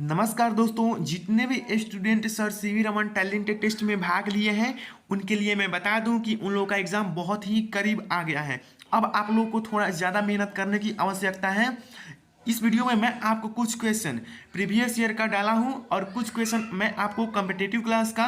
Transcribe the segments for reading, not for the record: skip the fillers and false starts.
नमस्कार दोस्तों, जितने भी student Sir C V Raman talent test में भाग लिए हैं उनके लिए मैं बता दूं कि उन लोगों का एग्ज़ाम बहुत ही करीब आ गया है। अब आप लोगों को थोड़ा ज़्यादा मेहनत करने की आवश्यकता है। इस वीडियो में मैं आपको कुछ क्वेश्चन प्रीवियस ईयर का डाला हूं और कुछ क्वेश्चन मैं आपको कॉम्पिटिटिव क्लास का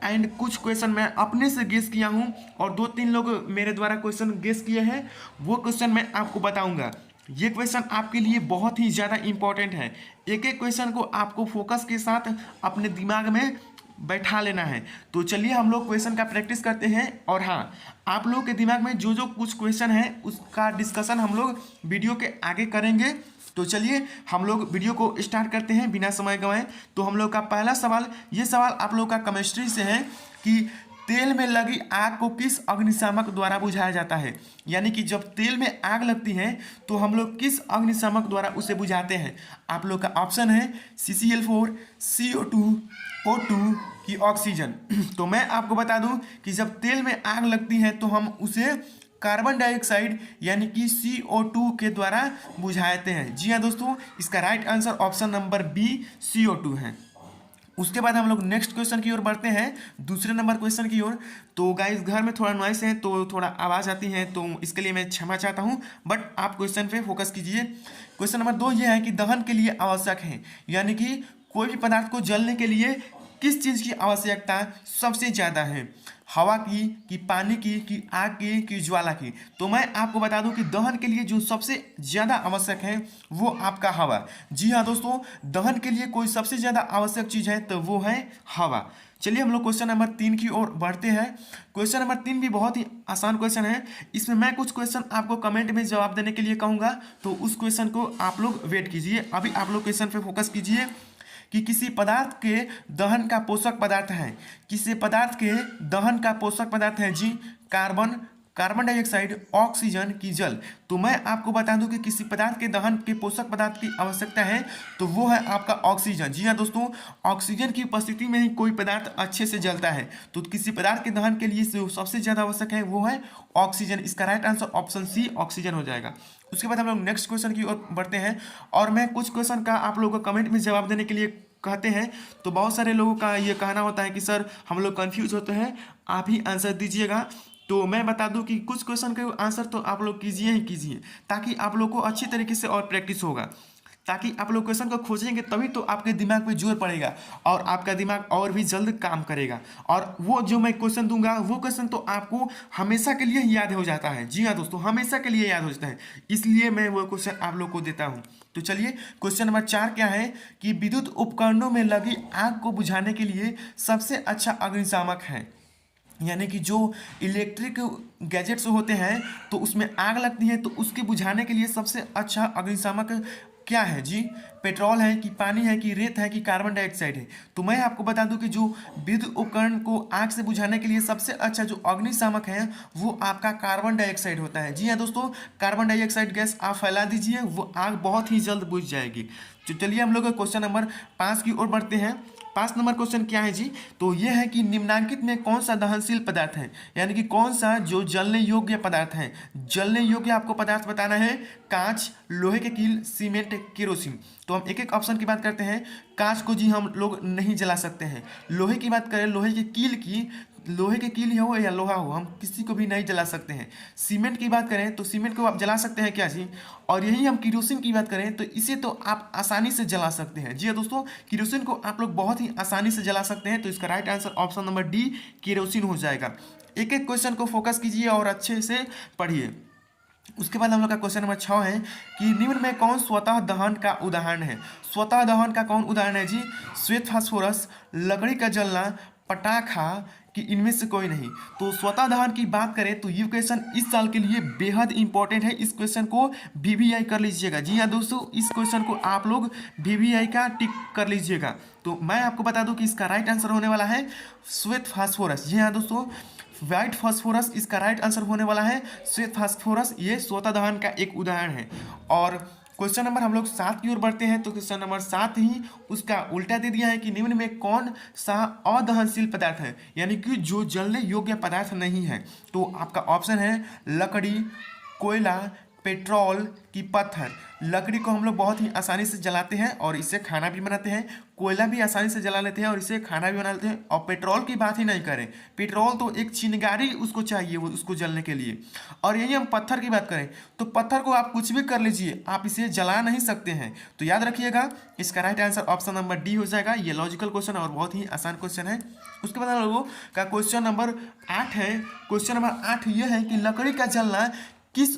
एंड कुछ क्वेश्चन मैं अपने से गेस किया हूं और दो तीन लोग मेरे द्वारा क्वेश्चन गेस किए हैं, वो क्वेश्चन मैं आपको बताऊंगा। ये क्वेश्चन आपके लिए बहुत ही ज़्यादा इंपॉर्टेंट है। एक एक क्वेश्चन को आपको फोकस के साथ अपने दिमाग में बैठा लेना है। तो चलिए हम लोग क्वेश्चन का प्रैक्टिस करते हैं। और हाँ, आप लोगों के दिमाग में जो जो कुछ क्वेश्चन है उसका डिस्कशन हम लोग वीडियो के आगे करेंगे। तो चलिए हम लोग वीडियो को स्टार्ट करते हैं बिना समय गंवाए। तो हम लोग का पहला सवाल, ये सवाल आप लोग का केमिस्ट्री से है कि तेल में लगी आग को किस अग्निशामक द्वारा बुझाया जाता है। यानी कि जब तेल में आग लगती है तो हम लोग किस अग्निशामक द्वारा उसे बुझाते हैं। आप लोग का ऑप्शन है CCl4, CO2, O2 की ऑक्सीजन। तो मैं आपको बता दूं कि जब तेल में आग लगती है तो हम उसे कार्बन डाइऑक्साइड यानी कि CO2 के द्वारा बुझाते हैं। जी हाँ दोस्तों, इसका right answer option number B CO2 है। उसके बाद हम लोग नेक्स्ट क्वेश्चन की ओर बढ़ते हैं, दूसरे नंबर क्वेश्चन की ओर। तो गाइस घर में थोड़ा नॉइस है तो थोड़ा आवाज़ आती है, तो इसके लिए मैं क्षमा चाहता हूं, बट आप क्वेश्चन पे फोकस कीजिए। क्वेश्चन नंबर 2 ये है कि दहन के लिए आवश्यक है, यानी कि कोई भी पदार्थ को जलने के लिए किस चीज़ की आवश्यकता सबसे ज़्यादा है। हवा की, कि पानी की, कि आग की, कि ज्वाला की। तो मैं आपको बता दूं कि दहन के लिए जो सबसे ज़्यादा आवश्यक है वो आपका हवा। जी हाँ दोस्तों, दहन के लिए कोई सबसे ज़्यादा आवश्यक चीज़ है तो वो है हवा। चलिए हम लोग क्वेश्चन नंबर 3 की ओर बढ़ते हैं। क्वेश्चन नंबर 3 भी बहुत ही आसान क्वेश्चन है। इसमें मैं कुछ क्वेश्चन आपको कमेंट में जवाब देने के लिए कहूँगा, तो उस क्वेश्चन को आप लोग वेट कीजिए। अभी आप लोग क्वेश्चन पे फोकस कीजिए कि किसी पदार्थ के दहन का पोषक पदार्थ है। किसी पदार्थ के दहन का पोषक पदार्थ है जी कार्बन, कार्बन डाइऑक्साइड, ऑक्सीजन की जल। तो मैं आपको बता दूं कि किसी पदार्थ के दहन के पोषक पदार्थ की आवश्यकता है तो वो है आपका ऑक्सीजन। जी हाँ दोस्तों, ऑक्सीजन की उपस्थिति में ही कोई पदार्थ अच्छे से जलता है। तो किसी पदार्थ के दहन के लिए जो सबसे ज़्यादा आवश्यक है वो है ऑक्सीजन। इसका right answer option C oxygen हो जाएगा। उसके बाद हम लोग नेक्स्ट क्वेश्चन की ओर बढ़ते हैं और मैं कुछ क्वेश्चन का आप लोगों को कमेंट में जवाब देने के लिए कहते हैं। तो बहुत सारे लोगों का ये कहना होता है कि सर हम लोग कंफ्यूज होते हैं, आप ही आंसर दीजिएगा। तो मैं बता दूं कि कुछ क्वेश्चन का आंसर तो आप लोग कीजिए ही कीजिए, ताकि आप लोग को अच्छी तरीके से और प्रैक्टिस होगा। ताकि आप लोग क्वेश्चन को खोजेंगे तभी तो आपके दिमाग पे जोर पड़ेगा और आपका दिमाग और भी जल्द काम करेगा। और वो जो मैं क्वेश्चन दूंगा वो क्वेश्चन तो आपको हमेशा के लिए याद हो जाता है। जी हाँ दोस्तों, हमेशा के लिए याद हो जाता है, इसलिए मैं वो क्वेश्चन आप लोग को देता हूँ। तो चलिए क्वेश्चन नंबर 4 क्या है कि विद्युत उपकरणों में लगी आग को बुझाने के लिए सबसे अच्छा अग्निशामक है। यानी कि जो इलेक्ट्रिक गैजेट्स होते हैं तो उसमें आग लगती है तो उसके बुझाने के लिए सबसे अच्छा अग्निशामक क्या है जी। पेट्रोल है, कि पानी है, कि रेत है, कि कार्बन डाइऑक्साइड है। तो मैं आपको बता दूं कि जो विद्युत उपकरण को आग से बुझाने के लिए सबसे अच्छा जो अग्निशामक है वो आपका कार्बन डाइऑक्साइड होता है। जी हाँ दोस्तों, कार्बन डाइऑक्साइड गैस आप फैला दीजिए, वो आग बहुत ही जल्द बुझ जाएगी। तो चलिए हम लोग क्वेश्चन नंबर 5 की ओर बढ़ते हैं। 5 नंबर क्वेश्चन क्या है जी, तो ये है कि निम्नलिखित में कौन सा दहनशील पदार्थ है। यानी कि कौन सा जो जलने योग्य पदार्थ है। जलने योग्य आपको पदार्थ बताना है। कांच, लोहे के कील, सीमेंट, केरोसिन। तो हम एक एक ऑप्शन की बात करते हैं। कांच को जी हम लोग नहीं जला सकते हैं। लोहे की बात करें, लोहे के कील की, लोहे के कील हो या लोहा हो, हम किसी को भी नहीं जला सकते हैं। सीमेंट की बात करें तो सीमेंट को आप जला सकते हैं क्या जी। और यही हम केरोसिन की बात करें तो इसे तो आप आसानी से जला सकते हैं। जी हाँ दोस्तों, केरोसिन को आप लोग बहुत ही आसानी से जला सकते हैं। तो इसका right answer option number D kerosene हो जाएगा। एक एक क्वेश्चन को फोकस कीजिए और अच्छे से पढ़िए। उसके बाद हम लोग का क्वेश्चन नंबर 6 है कि निम्न में कौन स्वतः दहन का उदाहरण है। स्वतः दहन का कौन उदाहरण है जी। श्वेत फास्फोरस, लकड़ी का जलना, पटाखा, कि इनमें से कोई नहीं। तो स्वतः दहन की बात करें तो ये क्वेश्चन इस साल के लिए बेहद इंपॉर्टेंट है। इस क्वेश्चन को VVI कर लीजिएगा। जी हाँ दोस्तों, इस क्वेश्चन को आप लोग VVI का टिक कर लीजिएगा। तो मैं आपको बता दूं कि इसका राइट आंसर होने वाला है श्वेत फास्फोरस। जी हाँ दोस्तों, व्हाइट फास्फोरस इसका राइट आंसर होने वाला है। श्वेत फास्फोरस ये स्वतः दहन का एक उदाहरण है। और क्वेश्चन नंबर हम लोग 7 की ओर बढ़ते हैं। तो क्वेश्चन नंबर 7 ही उसका उल्टा दे दिया है कि निम्न में कौन सा अदहनशील पदार्थ है, यानी कि जो जलने योग्य पदार्थ नहीं है। तो आपका ऑप्शन है लकड़ी, कोयला, पेट्रोल की पत्थर। लकड़ी को हम लोग बहुत ही आसानी से जलाते हैं और इससे खाना भी बनाते हैं। कोयला भी आसानी से जला लेते हैं और इससे खाना भी बना लेते हैं। और पेट्रोल की बात ही नहीं करें, पेट्रोल तो एक चिंगारी उसको चाहिए वो उसको जलने के लिए। और यही हम पत्थर की बात करें तो पत्थर को आप कुछ भी कर लीजिए, आप इसे जला नहीं सकते हैं। तो याद रखिएगा, इसका right answer option number D हो जाएगा। ये लॉजिकल क्वेश्चन और बहुत ही आसान क्वेश्चन है। उसके बाद हम लोगों का क्वेश्चन नंबर 8 है। क्वेश्चन नंबर 8 ये है कि लकड़ी का जलना किस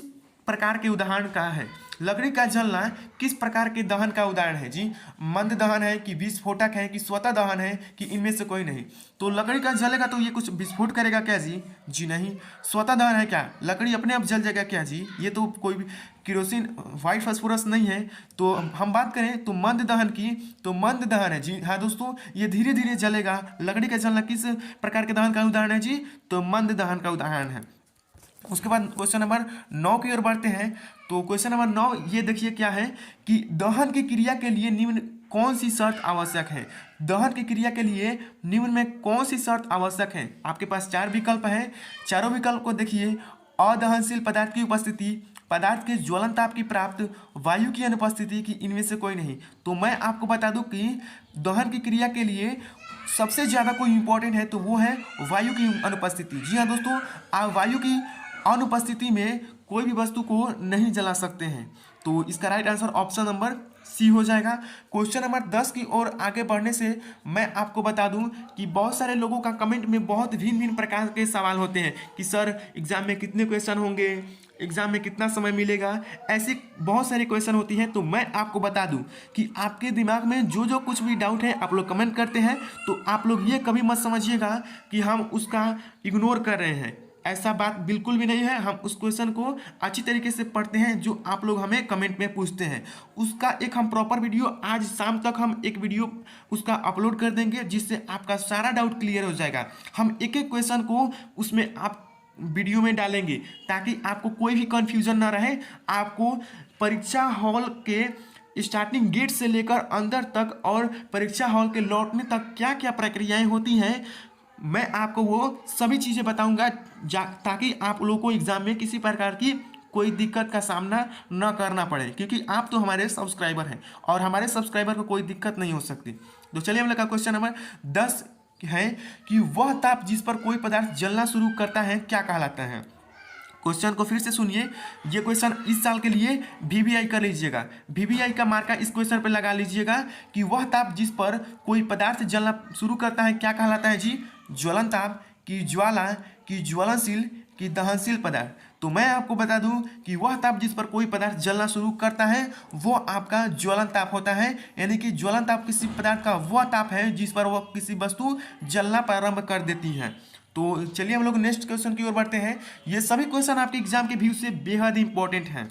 प्रकार के उदाहरण का है। लकड़ी का जलना किस प्रकार के दहन का उदाहरण है जी। मंद दहन है कि विस्फोटक है कि स्वतः दहन है कि इनमें से कोई नहीं। तो लकड़ी का जलेगा तो ये कुछ विस्फोट करेगा क्या जी? जी नहीं। स्वतः दहन है क्या? लकड़ी अपने आप जल जाएगा क्या जी? ये तो कोई भी केरोसिन व्हाइट फास्फोरस नहीं है। तो हम बात करें तो मंद दहन की, तो मंद दहन है जी। हाँ दोस्तों, ये धीरे धीरे जलेगा। लकड़ी का जलना किस प्रकार के दहन का उदाहरण है जी? तो मंद दहन का उदाहरण है। उसके बाद क्वेश्चन नंबर 9 की ओर बढ़ते हैं। तो क्वेश्चन नंबर 9 ये देखिए क्या है कि दहन की क्रिया के लिए निम्न कौन सी शर्त आवश्यक है। दहन की क्रिया के लिए निम्न में कौन सी शर्त आवश्यक है। आपके पास 4 विकल्प हैं। चारों विकल्प को देखिए। अदहनशील पदार्थ की उपस्थिति, पदार्थ के ज्वलन ताप की प्राप्त, वायु की अनुपस्थिति की इनमें से कोई नहीं। तो मैं आपको बता दूं कि दहन की क्रिया के लिए सबसे ज़्यादा कोई इंपॉर्टेंट है तो वो है वायु की अनुपस्थिति। जी हाँ दोस्तों, आप वायु की अनुपस्थिति में कोई भी वस्तु को नहीं जला सकते हैं। तो इसका right answer option number C हो जाएगा। क्वेश्चन नंबर 10 की ओर आगे बढ़ने से मैं आपको बता दूं कि बहुत सारे लोगों का कमेंट में बहुत भिन्न भिन्न प्रकार के सवाल होते हैं कि सर एग्जाम में कितने क्वेश्चन होंगे, एग्जाम में कितना समय मिलेगा, ऐसी बहुत सारी क्वेश्चन होती हैं। तो मैं आपको बता दूं कि आपके दिमाग में जो जो कुछ भी डाउट है आप लोग कमेंट करते हैं, तो आप लोग ये कभी मत समझिएगा कि हम उसका इग्नोर कर रहे हैं। ऐसा बात बिल्कुल भी नहीं है। हम उस क्वेश्चन को अच्छी तरीके से पढ़ते हैं जो आप लोग हमें कमेंट में पूछते हैं। उसका एक हम प्रॉपर वीडियो आज शाम तक हम एक वीडियो उसका अपलोड कर देंगे, जिससे आपका सारा डाउट क्लियर हो जाएगा। हम एक एक क्वेश्चन को उसमें आप वीडियो में डालेंगे ताकि आपको कोई भी कन्फ्यूजन ना रहे। आपको परीक्षा हॉल के स्टार्टिंग गेट से लेकर अंदर तक और परीक्षा हॉल के लौटने तक क्या क्या प्रक्रियाएं होती हैं, मैं आपको वो सभी चीज़ें बताऊंगा ताकि आप लोगों को एग्जाम में किसी प्रकार की कोई दिक्कत का सामना न करना पड़े, क्योंकि आप तो हमारे सब्सक्राइबर हैं और हमारे सब्सक्राइबर को कोई दिक्कत नहीं हो सकती। तो चलिए हम लोग का क्वेश्चन नंबर 10 है कि वह ताप जिस पर कोई पदार्थ जलना शुरू करता है क्या कहलाता है। क्वेश्चन को फिर से सुनिए। ये क्वेश्चन इस साल के लिए वीवीआई कर लीजिएगा। वीवीआई का मार्का इस क्वेश्चन पर लगा लीजिएगा कि वह ताप जिस पर कोई पदार्थ जलना शुरू करता है क्या कहलाता है जी। ज्वलन ताप की ज्वाला की ज्वलनशील की दहनशील पदार्थ। तो मैं आपको बता दूं कि वह ताप जिस पर कोई पदार्थ जलना शुरू करता है वो आपका ज्वलन ताप होता है। यानी कि ज्वलन ताप किसी पदार्थ का वह ताप है जिस पर वह किसी वस्तु जलना प्रारंभ कर देती है। तो चलिए हम लोग नेक्स्ट क्वेश्चन की ओर बढ़ते हैं। ये सभी क्वेश्चन आपके एग्जाम के व्यू से बेहद इंपॉर्टेंट हैं।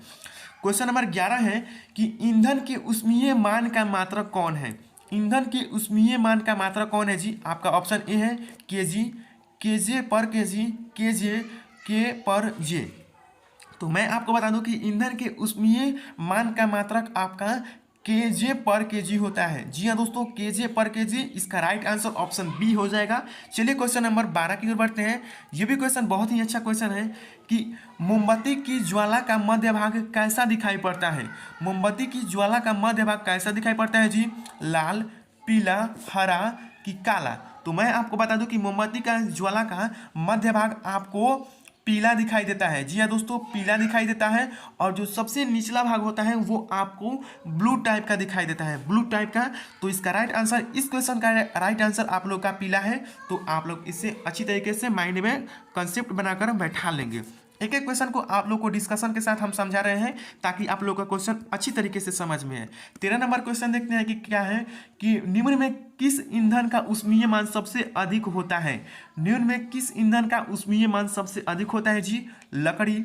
क्वेश्चन नंबर 11 है कि ईंधन के ऊष्मीय मान का मात्रक कौन है। ईंधन के ऊष्मीय मान का मात्रक कौन है जी। आपका ऑप्शन ए है केजी, केजे पर केजी, केजे के पर जे। तो मैं आपको बता दूं कि ईंधन के ऊष्मीय मान का मात्रक आपका केजे पर केजी होता है। जी हाँ दोस्तों, केजे पर केजी। इसका राइट आंसर ऑप्शन बी हो जाएगा। चलिए क्वेश्चन नंबर 12 की ओर बढ़ते हैं। ये भी क्वेश्चन बहुत ही अच्छा क्वेश्चन है कि मोमबत्ती की ज्वाला का मध्य भाग कैसा दिखाई पड़ता है। मोमबत्ती की ज्वाला का मध्य भाग कैसा दिखाई पड़ता है जी। लाल, पीला, हरा कि काला। तो मैं आपको बता दूं कि मोमबत्ती का ज्वाला का मध्य भाग आपको पीला दिखाई देता है। जी हाँ दोस्तों, पीला दिखाई देता है। और जो सबसे निचला भाग होता है वो आपको ब्लू टाइप का दिखाई देता है, ब्लू टाइप का। तो इसका राइट आंसर, इस क्वेश्चन का राइट आंसर आप लोग का पीला है। तो आप लोग इससे अच्छी तरीके से माइंड में कंसेप्ट बनाकर बैठा लेंगे। एक एक क्वेश्चन को आप लोग को डिस्कशन के साथ हम समझा रहे हैं ताकि आप लोग का क्वेश्चन अच्छी तरीके से समझ में आए। 13 नंबर क्वेश्चन देखते हैं कि क्या है कि निम्न में किस ईंधन का ऊष्मीय मान सबसे अधिक होता है। निम्न में किस ईंधन का ऊष्मीय मान सबसे अधिक होता है जी। लकड़ी,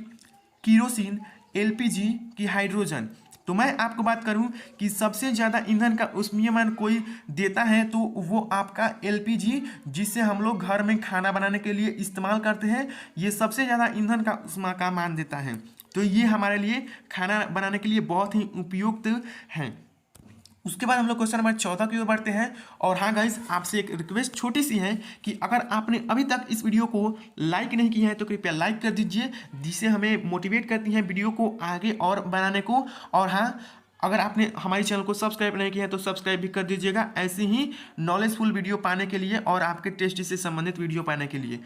केरोसिन, एलपीजी की हाइड्रोजन। तो मैं आपको बात करूं कि सबसे ज़्यादा ईंधन का ऊष्मीय मान कोई देता है तो वो आपका एलपीजी, जिससे हम लोग घर में खाना बनाने के लिए इस्तेमाल करते हैं, ये सबसे ज़्यादा ईंधन का ऊष्मा का मान देता है। तो ये हमारे लिए खाना बनाने के लिए बहुत ही उपयुक्त है। उसके बाद हम लोग क्वेश्चन नंबर 14 की ओर बढ़ते हैं। और हाँ गाइज, आपसे एक रिक्वेस्ट छोटी सी है कि अगर आपने अभी तक इस वीडियो को लाइक नहीं किया है तो कृपया लाइक कर दीजिए, जिससे हमें मोटिवेट करती है वीडियो को आगे और बनाने को। और हाँ, अगर आपने हमारे चैनल को सब्सक्राइब नहीं किया है तो सब्सक्राइब भी कर दीजिएगा, ऐसी ही नॉलेजफुल वीडियो पाने के लिए और आपके टेस्ट से संबंधित वीडियो पाने के लिए।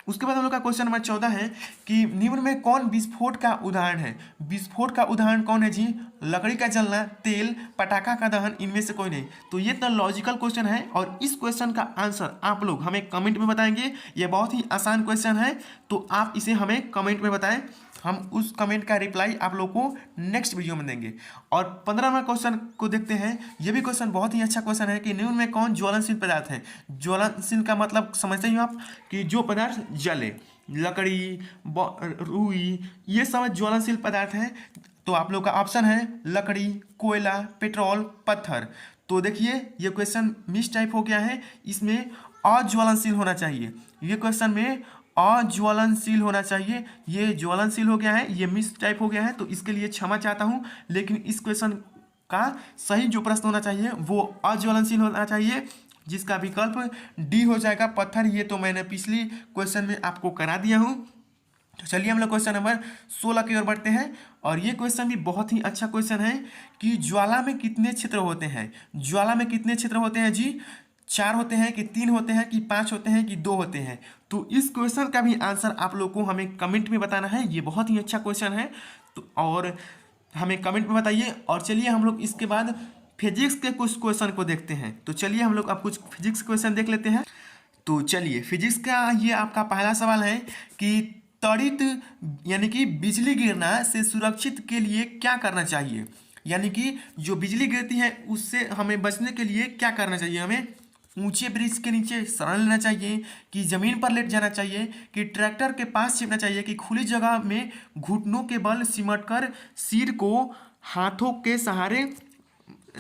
उसके बाद हम लोग का क्वेश्चन नंबर 14 है कि निम्न में कौन विस्फोट का उदाहरण है। विस्फोट का उदाहरण कौन है जी? लकड़ी का जलना, तेल, पटाखा का दहन, इनमें से कोई नहीं। तो ये तो लॉजिकल क्वेश्चन है और इस क्वेश्चन का आंसर आप लोग हमें कमेंट में बताएंगे। ये बहुत ही आसान क्वेश्चन है, तो आप इसे हमें कमेंट में बताएं, हम उस कमेंट का रिप्लाई आप लोग को नेक्स्ट वीडियो में देंगे। और 15वां क्वेश्चन को देखते हैं। ये भी क्वेश्चन बहुत ही अच्छा क्वेश्चन है कि निम्न में कौन ज्वलनशील पदार्थ है। ज्वलनशील का मतलब समझते ही हो आप कि जो पदार्थ जले, लकड़ी, रुई, ये सब ज्वलनशील पदार्थ हैं। तो आप लोग का ऑप्शन है लकड़ी, कोयला, पेट्रोल, पत्थर। तो देखिए ये क्वेश्चन मिस टाइप हो गया है, इसमें अज्वलनशील होना चाहिए। ये क्वेश्चन में अज्वलनशील होना चाहिए, ये ज्वलनशील हो गया है, ये मिस टाइप हो गया है, तो इसके लिए क्षमा चाहता हूँ। लेकिन इस क्वेश्चन का सही जो प्रश्न होना चाहिए वो अज्वलनशील होना चाहिए, जिसका विकल्प डी हो जाएगा, पत्थर। ये तो मैंने पिछली क्वेश्चन में आपको करा दिया हूँ। तो चलिए हम लोग क्वेश्चन नंबर 16 की ओर बढ़ते हैं। और ये क्वेश्चन भी बहुत ही अच्छा क्वेश्चन है कि ज्वाला में कितने क्षेत्र होते हैं। ज्वाला में कितने क्षेत्र होते हैं जी? 4 होते हैं कि 3 होते हैं कि 5 होते हैं कि 2 होते हैं। तो इस क्वेश्चन का भी आंसर आप लोग को हमें कमेंट में बताना है। ये बहुत ही अच्छा क्वेश्चन है, तो और हमें कमेंट में बताइए। और चलिए हम लोग इसके बाद फिजिक्स के कुछ क्वेश्चन को देखते हैं। तो चलिए हम लोग अब कुछ फिजिक्स क्वेश्चन देख लेते हैं। तो चलिए फिजिक्स का ये आपका पहला सवाल है कि त्वरित यानी कि बिजली गिरना से सुरक्षित के लिए क्या करना चाहिए। यानी कि जो बिजली गिरती है उससे हमें बचने के लिए क्या करना चाहिए। हमें ऊंचे ब्रिज के नीचे शरण लेना चाहिए, कि ज़मीन पर लेट जाना चाहिए, कि ट्रैक्टर के पास छिपना चाहिए, कि खुली जगह में घुटनों के बल सिमटकर सिर को हाथों के सहारे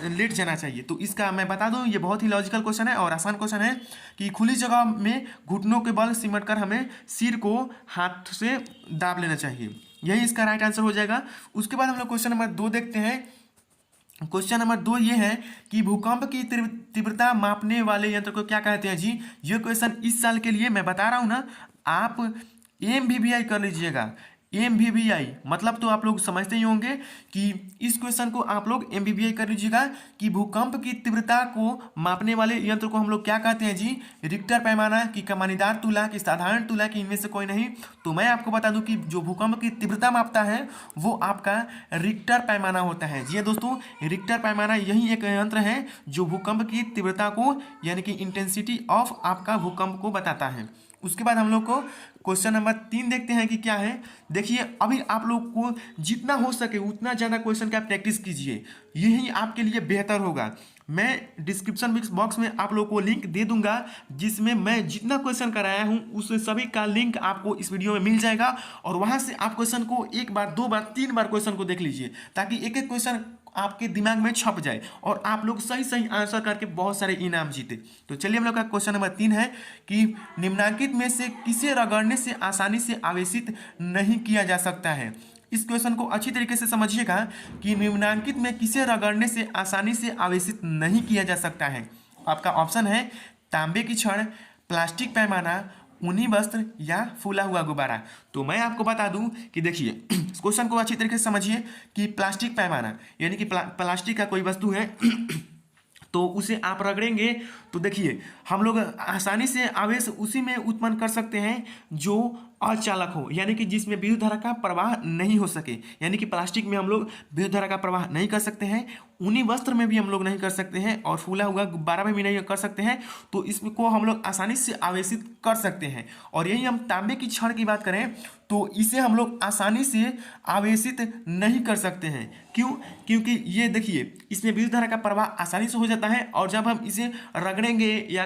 लेट जाना चाहिए। तो इसका मैं बता दूं, ये बहुत ही लॉजिकल क्वेश्चन है और आसान क्वेश्चन है कि खुली जगह में घुटनों के बल सिमटकर हमें सिर को हाथ से दाब लेना चाहिए, यही इसका राइट आंसर हो जाएगा। उसके बाद हम लोग क्वेश्चन नंबर 2 देखते हैं। क्वेश्चन नंबर 2 ये है कि भूकंप की तीव्रता मापने वाले यंत्र को क्या कहते हैं जी। ये क्वेश्चन इस साल के लिए मैं बता रहा हूँ ना, आप MVVI कर लीजिएगा। MVVI मतलब तो आप लोग समझते ही होंगे कि इस क्वेश्चन को आप लोग MVVI कर लीजिएगा कि भूकंप की तीव्रता को मापने वाले यंत्र को हम लोग क्या कहते हैं जी। रिक्टर पैमाना, की कमानीदार तुला, की साधारण तुला, की इनमें से कोई नहीं। तो मैं आपको बता दूं कि जो भूकंप की तीव्रता मापता है वो आपका रिक्टर पैमाना होता है। जी दोस्तों, रिक्टर पैमाना यही एक यंत्र है जो भूकंप की तीव्रता को यानी कि इंटेंसिटी ऑफ आपका भूकंप को बताता है। उसके बाद हम लोग को क्वेश्चन नंबर 3 देखते हैं कि क्या है। देखिए अभी आप लोग को जितना हो सके उतना ज़्यादा क्वेश्चन का प्रैक्टिस कीजिए, यही आपके लिए बेहतर होगा। मैं डिस्क्रिप्शन बॉक्स में आप लोग को लिंक दे दूंगा, जिसमें मैं जितना क्वेश्चन कराया हूँ उस सभी का लिंक आपको इस वीडियो में मिल जाएगा। और वहाँ से आप क्वेश्चन को 1 बार 2 बार 3 बार क्वेश्चन को देख लीजिए, ताकि एक एक क्वेश्चन आपके दिमाग में छप जाए और आप लोग सही सही आंसर करके बहुत सारे इनाम जीते। तो चलिए हम लोग का क्वेश्चन नंबर 3 है कि निम्नलिखित में से किसे रगड़ने से आसानी से आवेशित नहीं किया जा सकता है। इस क्वेश्चन को अच्छी तरीके से समझिएगा कि निम्नलिखित में किसे रगड़ने से आसानी से आवेशित नहीं किया जा सकता है। आपका ऑप्शन है तांबे की छड़, प्लास्टिक पैमाना, ऊनी वस्त्र या फूला हुआ गुब्बारा। तो मैं आपको बता दूं कि देखिए इस क्वेश्चन को अच्छी तरीके से समझिए कि प्लास्टिक पैमाना यानी कि प्लास्टिक का कोई वस्तु है तो उसे आप रगड़ेंगे तो देखिए हम लोग आसानी से आवेश उसी में उत्पन्न कर सकते हैं जो अचालक हो, यानी कि जिसमें विद्युत धारा का प्रवाह नहीं हो सके। यानी कि प्लास्टिक में हम लोग विद्युत धारा का प्रवाह नहीं कर सकते हैं, ऊनी वस्त्र में भी हम लोग नहीं कर सकते हैं और फूला हुआ गुब्बारा में भी नहीं कर सकते हैं। तो इसको हम लोग आसानी से आवेशित कर सकते हैं। और यही हम तांबे की छड़ की बात करें तो इसे हम लोग आसानी से आवेशित नहीं कर सकते हैं। क्यों? क्योंकि ये देखिए इसमें विद्युत धारा का प्रवाह आसानी से हो जाता है और जब हम इसे रगड़ेंगे या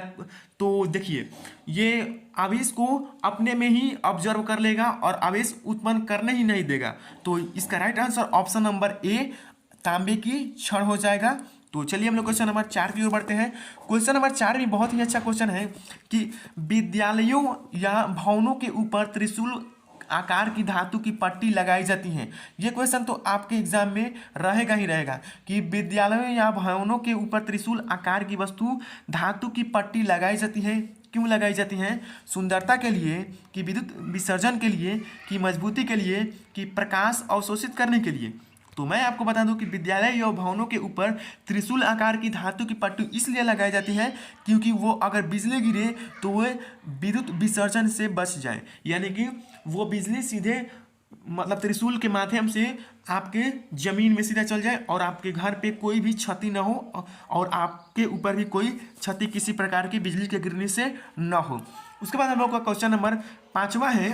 तो देखिए ये आवेश को अपने में ही ऑब्जर्व कर लेगा और आवेश उत्पन्न करने ही नहीं देगा। तो इसका right answer option number A तांबे की छड़ हो जाएगा। तो चलिए हम लोग क्वेश्चन नंबर 4 की ओर बढ़ते हैं। क्वेश्चन नंबर 4 भी बहुत ही अच्छा क्वेश्चन है कि विद्यालयों या भवनों के ऊपर त्रिशूल आकार की धातु की पट्टी लगाई जाती है। ये क्वेश्चन तो आपके एग्जाम में रहेगा ही रहेगा कि विद्यालयों या भवनों के ऊपर त्रिशूल आकार की वस्तु धातु की पट्टी लगाई जाती है। क्यों लगाई जाती हैं? सुंदरता के लिए, कि विद्युत विसर्जन के लिए, कि मजबूती के लिए, कि प्रकाश अवशोषित करने के लिए। तो मैं आपको बता दूं कि विद्यालय या भवनों के ऊपर त्रिशूल आकार की धातु की पट्टी इसलिए लगाई जाती है क्योंकि वो अगर बिजली गिरे तो वो विद्युत विसर्जन से बच जाए, यानी कि वो बिजली सीधे मतलब त्रिशूल के माध्यम से आपके जमीन में सीधा चल जाए और आपके घर पे कोई भी क्षति ना हो और आपके ऊपर भी कोई क्षति किसी प्रकार की बिजली के गिरने से न हो। उसके बाद हम लोग का क्वेश्चन नंबर 5वां है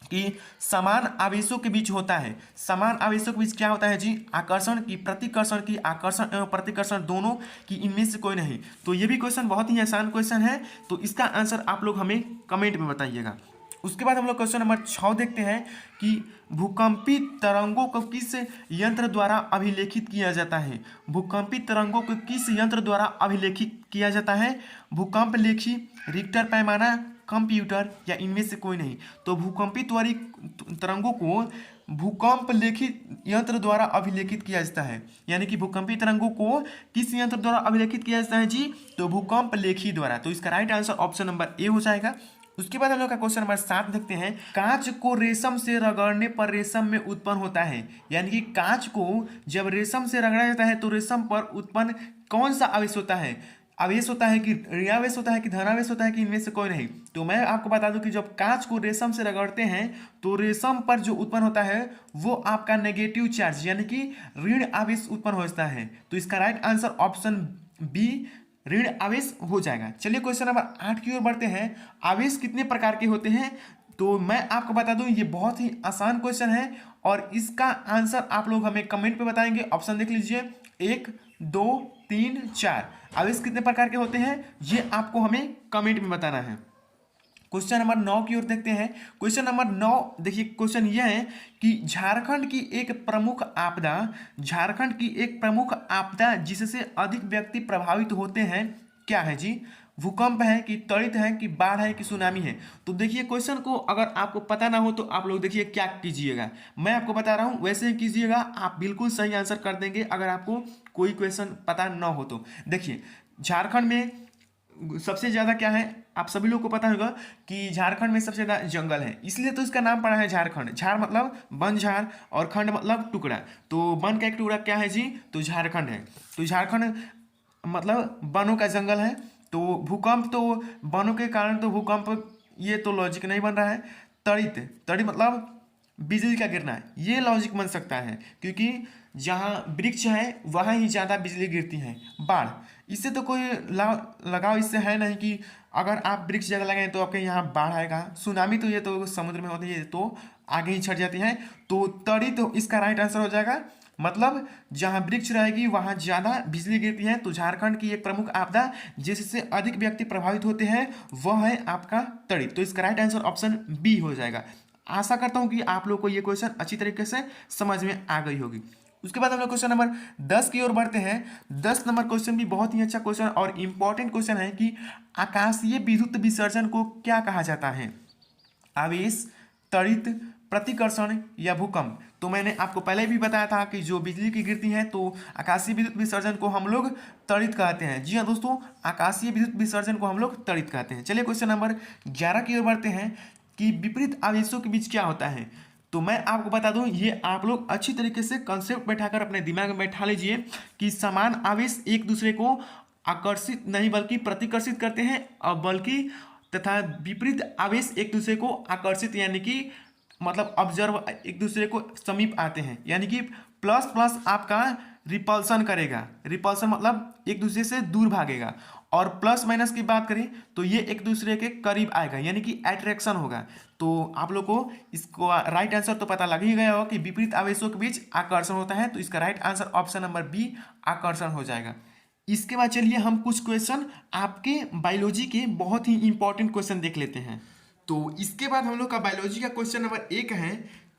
कि समान आवेशों के बीच होता है। समान आवेशों के बीच क्या होता है जी? आकर्षण की प्रतिकर्षण की, आकर्षण एवं प्रतिकर्षण दोनों की, इनमें से कोई नहीं। तो ये भी क्वेश्चन बहुत ही आसान क्वेश्चन है, तो इसका आंसर आप लोग हमें कमेंट में बताइएगा। उसके बाद हम लोग क्वेश्चन नंबर 6 देखते हैं कि भूकंपी तरंगों को किस यंत्र द्वारा अभिलेखित किया जाता है? भूकंपी तरंगों को किस यंत्र द्वारा अभिलेखित किया जाता है? भूकंप लेखी, रिक्टर पैमाना, कंप्यूटर, या इनमें से कोई नहीं। तो भूकंपी त्वरित तरंगों को भूकंप लेखित यंत्र द्वारा अभिलेखित किया जाता है, यानी कि भूकंपी तरंगों को किस यंत्र द्वारा अभिलेखित किया जाता है जी? तो भूकंप लेखी द्वारा। तो इसका right answer option number A हो जाएगा। उसके बाद हम लोग का क्वेश्चन नंबर 7 देखते हैं। कांच को रेशम से रगड़ने पर रेशम में उत्पन्न होता है, यानी कि कांच को जब रेशम से रगड़ा जाता है तो रेशम पर उत्पन्न कौन सा आवेश होता है? आवेश होता है कि ऋणावेश होता है कि धनावेश होता है कि इनमें से कोई नहीं। तो मैं आपको बता दूं कि जब कांच को रेशम से रगड़ते हैं तो रेशम पर जो उत्पन्न होता है वो आपका नेगेटिव चार्ज यानी कि ऋण आवेश उत्पन्न होता है। तो इसका राइट आंसर ऑप्शन बी ऋण आवेश हो जाएगा। चलिए क्वेश्चन नंबर 8 की ओर बढ़ते हैं। आवेश कितने प्रकार के होते हैं? तो मैं आपको बता दूं ये बहुत ही आसान क्वेश्चन है और इसका आंसर आप लोग हमें कमेंट पे बताएंगे। ऑप्शन देख लीजिए, 1, 2, 3, 4 आवेश कितने प्रकार के होते हैं ये आपको हमें कमेंट में बताना है। क्वेश्चन नंबर 9 की ओर देखते हैं। क्वेश्चन नंबर 9 देखिए, क्वेश्चन यह है कि झारखंड की एक प्रमुख आपदा जिससे अधिक व्यक्ति प्रभावित होते हैं क्या है जी? भूकंप है कि त्वरित है कि बाढ़ है कि सुनामी है? तो देखिए क्वेश्चन को अगर आपको पता ना हो तो आप लोग देखिए क्या कीजिएगा, मैं आपको बता रहा हूँ वैसे ही कीजिएगा, आप बिल्कुल सही आंसर कर देंगे अगर आपको कोई क्वेश्चन पता ना हो तो। देखिए झारखंड में सबसे ज़्यादा क्या है, आप सभी लोग को पता होगा कि झारखंड में सबसे ज़्यादा जंगल है, इसलिए तो इसका नाम पड़ा है झारखंड। झार मतलब वन झार और खंड मतलब टुकड़ा, तो वन का एक टुकड़ा क्या है जी? तो झारखंड है। तो झारखंड मतलब वनों का जंगल है। तो भूकंप तो वनों के कारण तो भूकंप, ये तो लॉजिक नहीं बन रहा है। तड़ित मतलब बिजली का गिरना, ये लॉजिक बन सकता है क्योंकि जहाँ वृक्ष है वहाँ ही ज़्यादा बिजली गिरती है। बाढ़, इससे तो कोई लगाव इससे है नहीं कि अगर आप वृक्ष जगह लगाएं तो आपके यहाँ बाढ़ आएगा। सुनामी तो ये तो समुद्र में होती है तो आगे ही छट जाती है। तो तड़ित तो इसका राइट आंसर हो जाएगा, मतलब जहाँ वृक्ष रहेगी वहाँ ज़्यादा बिजली गिरती है। तो झारखंड की एक प्रमुख आपदा जिससे अधिक व्यक्ति प्रभावित होते हैं वह है आपका तड़ित। तो इसका राइट आंसर ऑप्शन बी हो जाएगा। आशा करता हूँ कि आप लोग को ये क्वेश्चन अच्छी तरीके से समझ में आ गई होगी। उसके बाद हम लोग क्वेश्चन नंबर 10 की ओर बढ़ते हैं। 10 नंबर क्वेश्चन भी बहुत ही अच्छा क्वेश्चन और इम्पॉर्टेंट क्वेश्चन है कि आकाशीय विद्युत विसर्जन को क्या कहा जाता है? आवेश, तड़ित, प्रतिकर्षण या भूकंप? तो मैंने आपको पहले भी बताया था कि जो बिजली की गिरती है तो आकाशीय विद्युत विसर्जन को हम लोग तड़ित कहते हैं। जी हाँ दोस्तों, आकाशीय विद्युत विसर्जन को हम लोग तड़ित कहते हैं। चलिए क्वेश्चन नंबर 11 की ओर बढ़ते हैं कि विपरीत आवेशों के बीच क्या होता है? तो मैं आपको बता दूं, ये आप लोग अच्छी तरीके से कंसेप्ट बैठाकर अपने दिमाग में बैठा लीजिए कि समान आवेश एक दूसरे को आकर्षित नहीं बल्कि प्रतिकर्षित करते हैं और बल्कि तथा विपरीत आवेश एक दूसरे को आकर्षित यानी कि मतलब ऑब्जर्व एक दूसरे को समीप आते हैं, यानी कि प्लस प्लस आपका रिपल्सन करेगा। रिपल्सन मतलब एक दूसरे से दूर भागेगा और प्लस माइनस की बात करें तो ये एक दूसरे के करीब आएगा यानी कि अट्रैक्शन होगा। तो आप लोग को इसको राइट आंसर तो पता लग ही गया होगा कि विपरीत आवेशों के बीच आकर्षण होता है। तो इसका right answer option number B आकर्षण हो जाएगा। इसके बाद चलिए हम कुछ क्वेश्चन आपके बायोलॉजी के बहुत ही इंपॉर्टेंट क्वेश्चन देख लेते हैं। तो इसके बाद हम लोग का बायोलॉजी का क्वेश्चन नंबर 1 है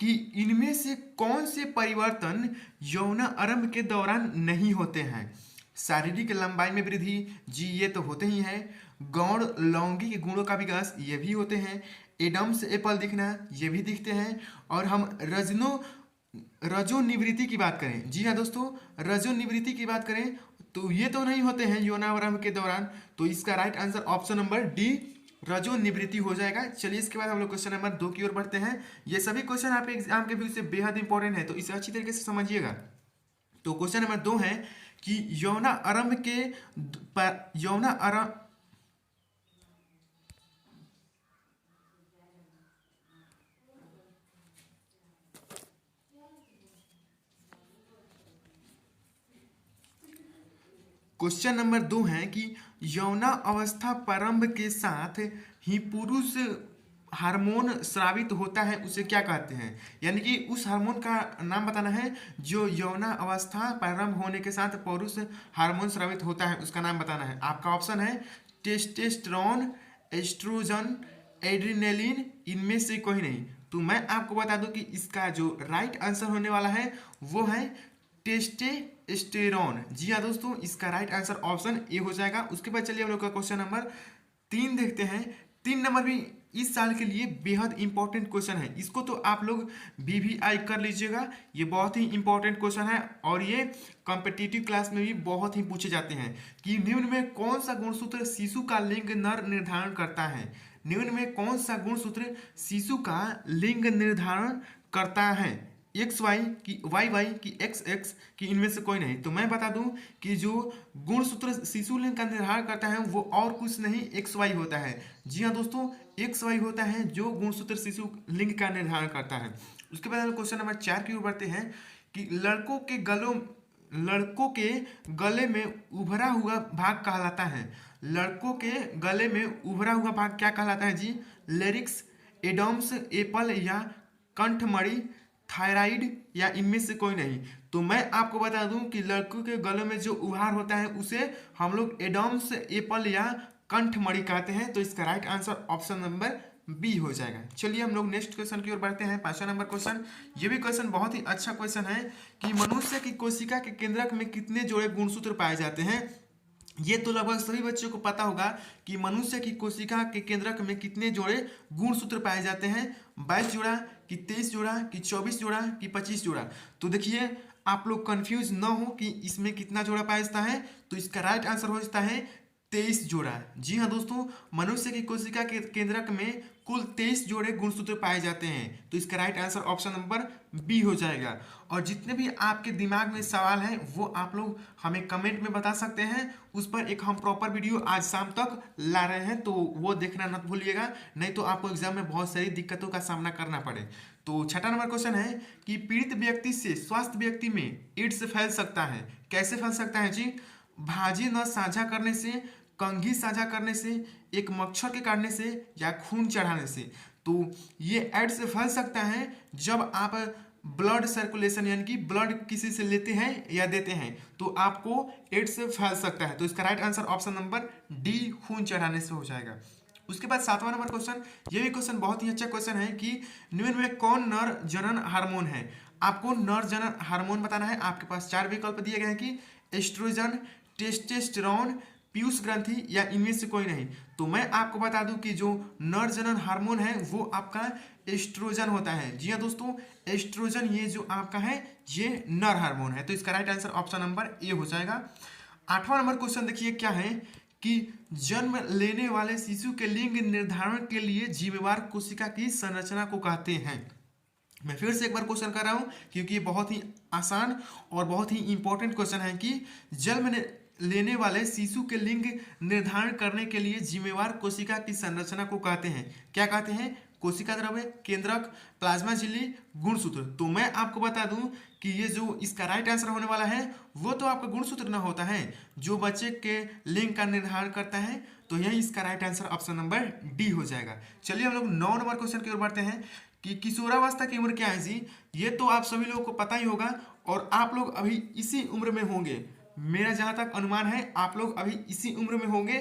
कि इनमें से कौन से परिवर्तन यौनारंभ के दौरान नहीं होते हैं? शारीरिक लंबाई में वृद्धि, जी ये तो होते ही हैं। गौण लैंगिक गुणों का विकास, ये भी होते हैं। एडम्स एप्पल दिखना, ये भी दिखते हैं। और हम रजोनिवृत्ति की बात करें, जी हाँ दोस्तों, रजोनिवृत्ति की बात करें तो ये तो नहीं होते हैं यौनावरंभ के दौरान। तो इसका right answer option number D रजोनिवृत्ति हो जाएगा। चलिए इसके बाद हम लोग क्वेश्चन नंबर 2 की ओर बढ़ते हैं। ये सभी क्वेश्चन आपके एग्जाम के व्यू से बेहद इंपॉर्टेंट है, तो इसे अच्छी तरीके से समझिएगा। तो क्वेश्चन नंबर 2 है कि यौना आरंभ क्वेश्चन नंबर 2 है कि यौना अवस्था प्रारंभ के साथ ही पुरुष हार्मोन स्रावित होता है, उसे क्या कहते हैं? यानी कि उस हार्मोन का नाम बताना है जो यौना अवस्था प्रारंभ होने के साथ पुरुष हार्मोन स्रावित होता है, उसका नाम बताना है। आपका ऑप्शन है टेस्टोस्टेरोन, एस्ट्रोजन, एड्रिनलिन, इनमें से कोई नहीं। तो मैं आपको बता दूं कि इसका जो राइट आंसर होने वाला है वो है टेस्टोस्टेरोन। जी हाँ दोस्तों, इसका राइट आंसर ऑप्शन ए हो जाएगा। उसके बाद चलिए हम लोग का क्वेश्चन नंबर 3 देखते हैं। 3 नंबर भी इस साल के लिए बेहद इंपॉर्टेंट क्वेश्चन है, इसको तो आप लोग BVI कर लीजिएगा। ये बहुत ही इंपॉर्टेंट क्वेश्चन है और ये कॉम्पिटिटिव क्लास में भी बहुत ही पूछे जाते हैं कि निम्न में कौन सा गुणसूत्र शिशु का लिंग नर निर्धारण करता है? निम्न में कौन सा गुणसूत्र शिशु का लिंग निर्धारण करता है? XY की YY की XX की, इनमें से कोई नहीं। तो मैं बता दूं कि जो गुणसूत्र शिशु लिंग का निर्धारण करता है वो और कुछ नहीं XY होता है। जी हाँ दोस्तों, XY होता है जो गुणसूत्र शिशु लिंग का निर्धारण करता है। उसके बाद हम क्वेश्चन नंबर 4 की ओर बढ़ते हैं कि लड़कों के गले में उभरा हुआ भाग कहलाता है। लड़कों के गले में उभरा हुआ भाग क्या कहलाता है जी? लेरिक्स, एडम्स एप्पल या कंठमणि, थायराइड या इनमें से कोई नहीं। तो मैं आपको बता दूं कि लड़कों के गले में जो उभार होता है उसे हम लोग एडम्स एप्पल या कंठमणि कहते हैं। तो इसका right answer option number B हो जाएगा। चलिए हम लोग नेक्स्ट क्वेश्चन की ओर बढ़ते हैं। 5वां नंबर क्वेश्चन, ये भी क्वेश्चन बहुत ही अच्छा क्वेश्चन है कि मनुष्य की कोशिका के केंद्रक में कितने जोड़े गुणसूत्र पाए जाते हैं? ये तो लगभग सभी बच्चों को पता होगा कि मनुष्य की कोशिका के केंद्रक में कितने जोड़े गुणसूत्र पाए जाते हैं। 22 जोड़ा कि 23 जोड़ा कि 24 जोड़ा कि 25 जोड़ा। तो देखिए आप लोग कंफ्यूज ना हो कि इसमें कितना जोड़ा पाया जाता है। तो इसका राइट आंसर हो जाता है 23 जोड़ा। जी हाँ दोस्तों, मनुष्य की कोशिका के केंद्रक में कुल 23 जोड़े गुणसूत्र पाए जाते हैं। तो इसका right answer option number B हो जाएगा। और जितने भी आपके दिमाग में सवाल हैं वो आप लोग हमें कमेंट में बता सकते हैं। उस पर एक हम प्रॉपर वीडियो आज शाम तक ला रहे हैं, तो वो देखना मत भूलिएगा, नहीं तो आपको एग्जाम में बहुत सारी दिक्कतों का सामना करना पड़े। तो 6वां नंबर क्वेश्चन है कि पीड़ित व्यक्ति से स्वस्थ व्यक्ति में एड्स फैल सकता है। कैसे फैल सकता है जी? भाजी न साझा करने से, कंघी साझा करने से, एक मच्छर के काटने से या खून चढ़ाने से। तो ये एड्स फैल सकता है जब आप ब्लड सर्कुलेशन यानी कि ब्लड किसी से लेते हैं या देते हैं, तो आपको एड्स फैल सकता है। तो इसका right answer option number D खून चढ़ाने से हो जाएगा। उसके बाद 7वां नंबर क्वेश्चन, ये भी क्वेश्चन बहुत ही अच्छा क्वेश्चन है कि निम्न में कौन नर जनन हार्मोन है? आपको नर जनन हार्मोन बताना है। आपके पास 4 विकल्प दिए गए हैं कि एस्ट्रोजन, टेस्टोस्टेरोन, पीयूष ग्रंथि या इनमें से कोई नहीं। तो मैं आपको बता दूं कि जो नर जनन हार्मोन है वो आपका एस्ट्रोजन होता है। जी हाँ दोस्तों, एस्ट्रोजन ये जो आपका है ये नर हार्मोन है। तो इसका right answer option number A हो जाएगा। 8वां नंबर क्वेश्चन देखिए क्या है कि जन्म लेने वाले शिशु के लिंग निर्धारण के लिए जिम्मेवार कोशिका की संरचना को कहते हैं। मैं फिर से एक बार क्वेश्चन कर रहा हूं क्योंकि ये बहुत ही आसान और बहुत ही इंपॉर्टेंट क्वेश्चन है कि जन्म लेने वाले शिशु के लिंग निर्धारण करने के लिए जिम्मेवार कोशिका की संरचना को कहते हैं। क्या कहते हैं? कोशिका द्रव्य, केंद्रक, प्लाज्मा झिल्ली, गुणसूत्र। तो मैं आपको बता दूं कि ये जो इसका राइट आंसर होने वाला है वो तो आपका गुणसूत्र ना होता है जो बच्चे के लिंग का निर्धारण करता है। तो यही इसका right answer option number D हो जाएगा। चलिए हम लोग 9 नंबर क्वेश्चन की ओर बढ़ते हैं कि किशोरावस्था की उम्र क्या है जी? ये तो आप सभी लोगों को पता ही होगा और आप लोग अभी इसी उम्र में होंगे। मेरा जहां तक अनुमान है आप लोग अभी इसी उम्र में होंगे।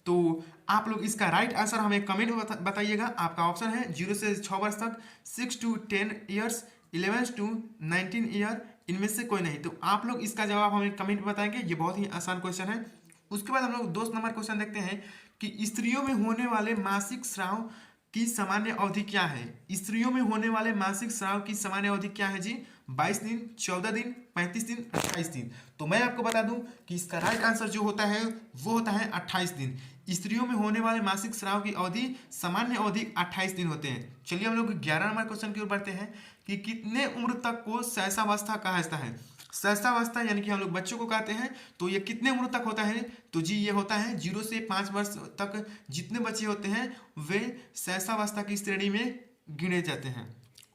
तो आप लोग इसका राइट आंसर हमें कमेंट में बताइएगा। आपका ऑप्शन है 0 से 6 वर्ष तक, 6 to 10 ईयर्स, 11 to 19 ईयर, इनमें से कोई नहीं। तो आप लोग इसका जवाब हमें कमेंट में बताएंगे। ये बहुत ही आसान क्वेश्चन है। उसके बाद हम लोग 2 नंबर क्वेश्चन देखते हैं कि स्त्रियों में होने वाले मासिक स्राव की सामान्य अवधि क्या है। स्त्रियों में होने वाले मासिक स्राव की सामान्य अवधि क्या है जी? 22 दिन, 14 दिन, 35 दिन, 28 दिन। तो मैं आपको बता दूं कि इसका राइट आंसर जो होता है वो होता है 28 दिन। स्त्रियों में होने वाले मासिक स्राव की अवधि, सामान्य अवधि 28 दिन होते हैं। चलिए हम लोग 11 नंबर क्वेश्चन की ओर बढ़ते हैं कि कितने उम्र तक को शैशवावस्था कहा जाता है। शैशवावस्था यानी कि हम लोग बच्चों को कहते हैं, तो ये कितने उम्र तक होता है? तो जी ये होता है 0 से 5 वर्ष तक जितने बच्चे होते हैं वे शैशवावस्था की श्रेणी में गिने जाते हैं।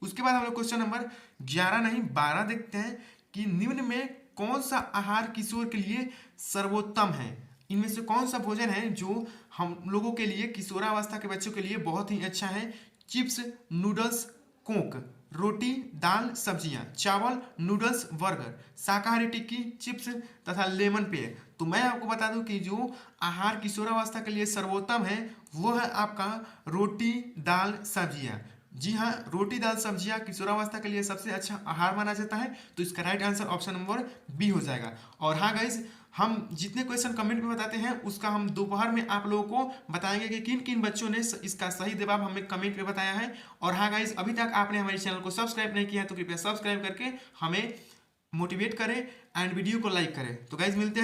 उसके बाद हम लोग क्वेश्चन नंबर 11 नहीं 12 देखते हैं कि निम्न में कौन सा आहार किशोर के लिए सर्वोत्तम है। इनमें से कौन सा भोजन है जो हम लोगों के लिए, किशोरावस्था के बच्चों के लिए बहुत ही अच्छा है? चिप्स, नूडल्स, कोक, रोटी, दाल, सब्जियां, चावल, नूडल्स, बर्गर, शाकाहारी टिक्की, चिप्स तथा लेमन पेय। तो मैं आपको बता दूं कि जो आहार किशोरावस्था के लिए सर्वोत्तम है वो है आपका रोटी, दाल, सब्जियां। जी हाँ, रोटी, दाल, सब्जियां किशोरावस्था के लिए सबसे अच्छा आहार माना जाता है। तो इसका right answer option number B हो जाएगा। और हाँ गाइज, हम जितने क्वेश्चन कमेंट में बताते हैं उसका हम दोपहर में आप लोगों को बताएंगे कि किन किन बच्चों ने इसका सही जवाब हमें कमेंट में बताया है। और हाँ गाइज, अभी तक आपने हमारे चैनल को सब्सक्राइब नहीं किया है तो कृपया सब्सक्राइब करके हमें मोटिवेट करें एंड वीडियो को लाइक करें। तो गाइज मिलते हैं।